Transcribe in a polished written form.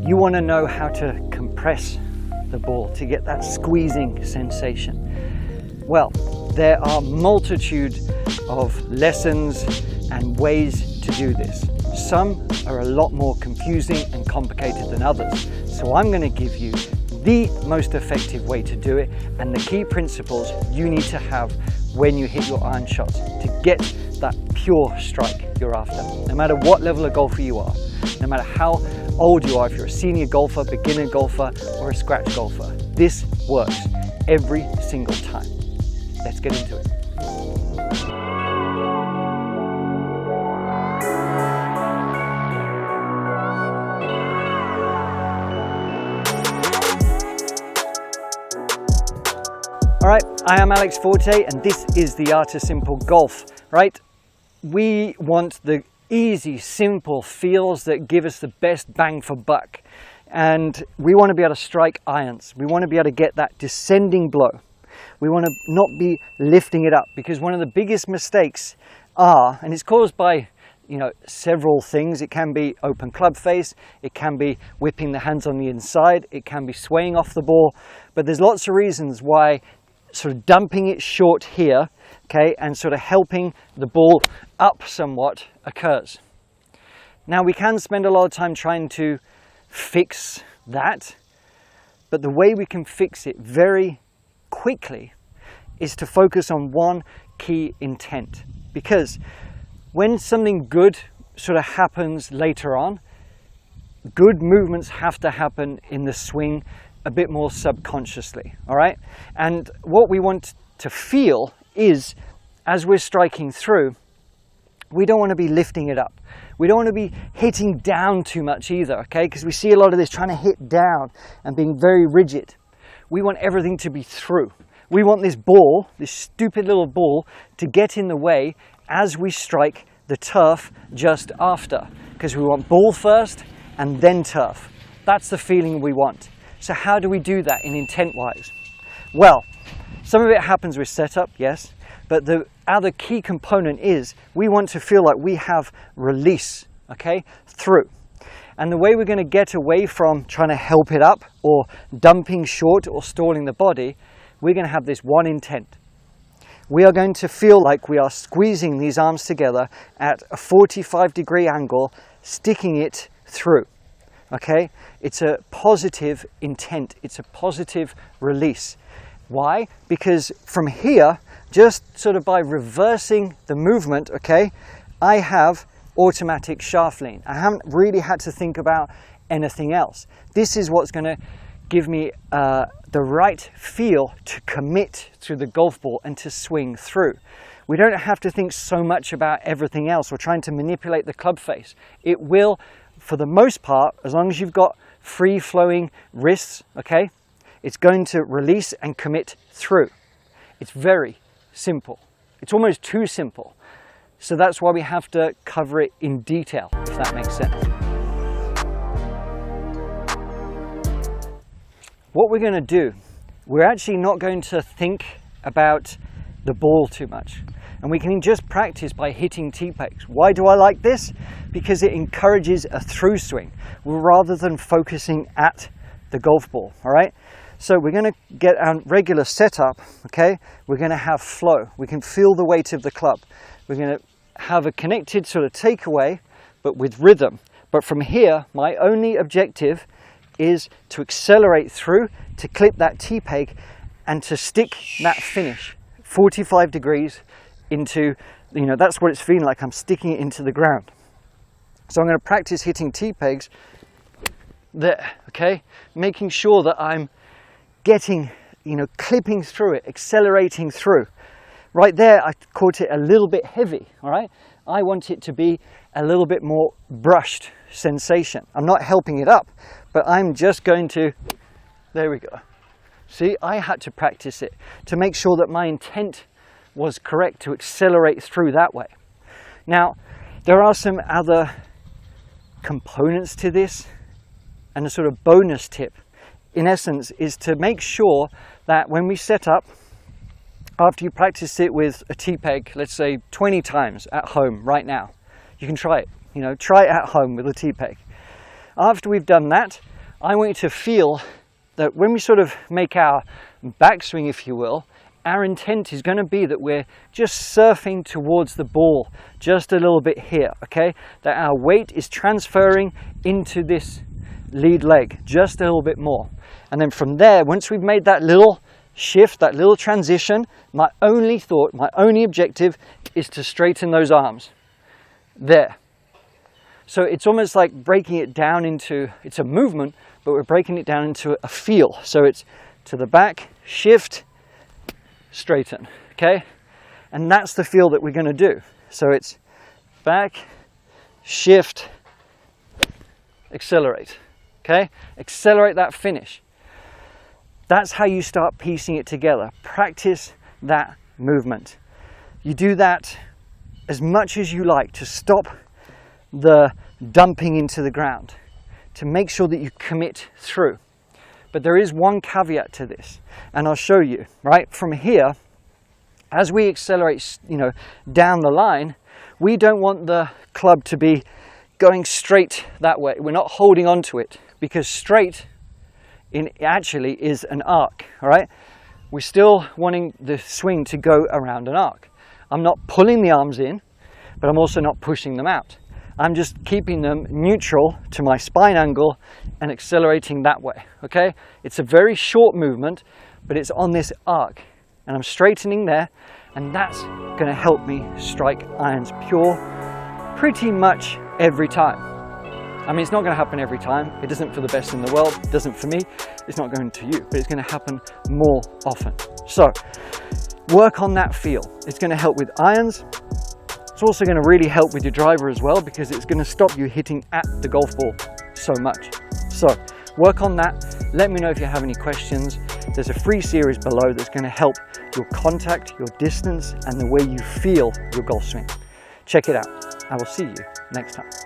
You want to know how to compress the ball to get that squeezing sensation. Well, there are multitude of lessons and ways to do this. Some are a lot more confusing and complicated than others. So I'm going to give you the most effective way to do it and the key principles you need to have when you hit your iron shots to get that pure strike you're after. No matter what level of golfer you are, no matter how old you are, if you're a senior golfer, beginner golfer, or a scratch golfer, this works every single time. Let's get into it. Alright, I am Alex Forte and this is the Art of Simple Golf, right? We want the easy, simple feels that give us the best bang for buck. And we want to be able to strike irons. We want to be able to get that descending blow. We want to not be lifting it up, because one of the biggest mistakes are, and it's caused by several things. It can be open club face, it can be whipping the hands on the inside, it can be swaying off the ball, but there's lots of reasons why sort of dumping it short here, okay, and sort of helping the ball up somewhat occurs. Now we can spend a lot of time trying to fix that, but the way we can fix it very quickly is to focus on one key intent. Because when something good sort of happens later on, good movements have to happen in the swing a bit more subconsciously, all right? And what we want to feel is, as we're striking through, we don't want to be lifting it up. We don't want to be hitting down too much either, okay? Because we see a lot of this trying to hit down and being very rigid. We want everything to be through. We want this ball, this stupid little ball, to get in the way as we strike the turf just after. Because we want ball first and then turf. That's the feeling we want. So how do we do that in intent-wise? Well, some of it happens with setup, yes, but the other key component is we want to feel like we have release, okay, through. And the way we're going to get away from trying to help it up or dumping short or stalling the body, we're going to have this one intent. We are going to feel like we are squeezing these arms together at a 45-degree angle, sticking it through. Okay, it's a positive intent, it's a positive release. Why? Because from here, just sort of by reversing the movement, okay, I have automatic shaft lean. I haven't really had to think about anything else. This is what's going to give me the right feel to commit to the golf ball and to swing through. We don't have to think so much about everything else or trying to manipulate the club face. It will, for the most part, as long as you've got free-flowing wrists, okay, it's going to release and commit through. It's very simple. It's almost too simple. So that's why we have to cover it in detail, if that makes sense. What we're going to do, we're actually not going to think about the ball too much. And we can just practice by hitting T-pegs. Why do I like this? Because it encourages a through swing rather than focusing at the golf ball, all right? So we're going to get our regular setup, okay? We're going to have flow. We can feel the weight of the club. We're going to have a connected sort of takeaway, but with rhythm. But from here, my only objective is to accelerate through, to clip that T-peg, and to stick that finish 45 degrees into, that's what it's feeling like. I'm sticking it into the ground. So I'm going to practice hitting T-pegs there, okay? Making sure that I'm getting, clipping through it, accelerating through. Right there, I caught it a little bit heavy, all right? I want it to be a little bit more brushed sensation. I'm not helping it up, but I'm just going to, there we go. See, I had to practice it to make sure that my intent was correct to accelerate through that way. Now, there are some other components to this, and a sort of bonus tip, in essence, is to make sure that when we set up, after you practice it with a T-peg, let's say 20 times at home right now, you can try it, try it at home with a T-peg. After we've done that, I want you to feel that when we sort of make our backswing, if you will, our intent is going to be that we're just surfing towards the ball just a little bit here, okay? That our weight is transferring into this lead leg just a little bit more. And then from there, once we've made that little shift, that little transition, my only thought, my only objective is to straighten those arms. There. So it's almost like breaking it down into, it's a movement, but we're breaking it down into a feel. So it's to the back, shift, straighten, okay? And that's the feel that we're going to do. So it's back, shift, accelerate, okay? Accelerate that finish. That's how you start piecing it together. Practice that movement. You do that as much as you like to stop the dumping into the ground, to make sure that you commit through. But there is one caveat to this, and I'll show you, right? From here, as we accelerate, down the line, we don't want the club to be going straight that way. We're not holding on to it, because straight actually is an arc, all right? We're still wanting the swing to go around an arc. I'm not pulling the arms in, but I'm also not pushing them out. I'm just keeping them neutral to my spine angle and accelerating that way, okay? It's a very short movement, but it's on this arc. And I'm straightening there, and that's gonna help me strike irons pure pretty much every time. I mean, it's not gonna happen every time. It doesn't for the best in the world. It doesn't for me. It's not going to you, but it's gonna happen more often. So, work on that feel. It's gonna help with irons. It's also going to really help with your driver as well, because it's going to stop you hitting at the golf ball so much. So work on that. Let me know if you have any questions. There's a free series below that's going to help your contact, your distance, and the way you feel your golf swing. Check it out. I will see you next time.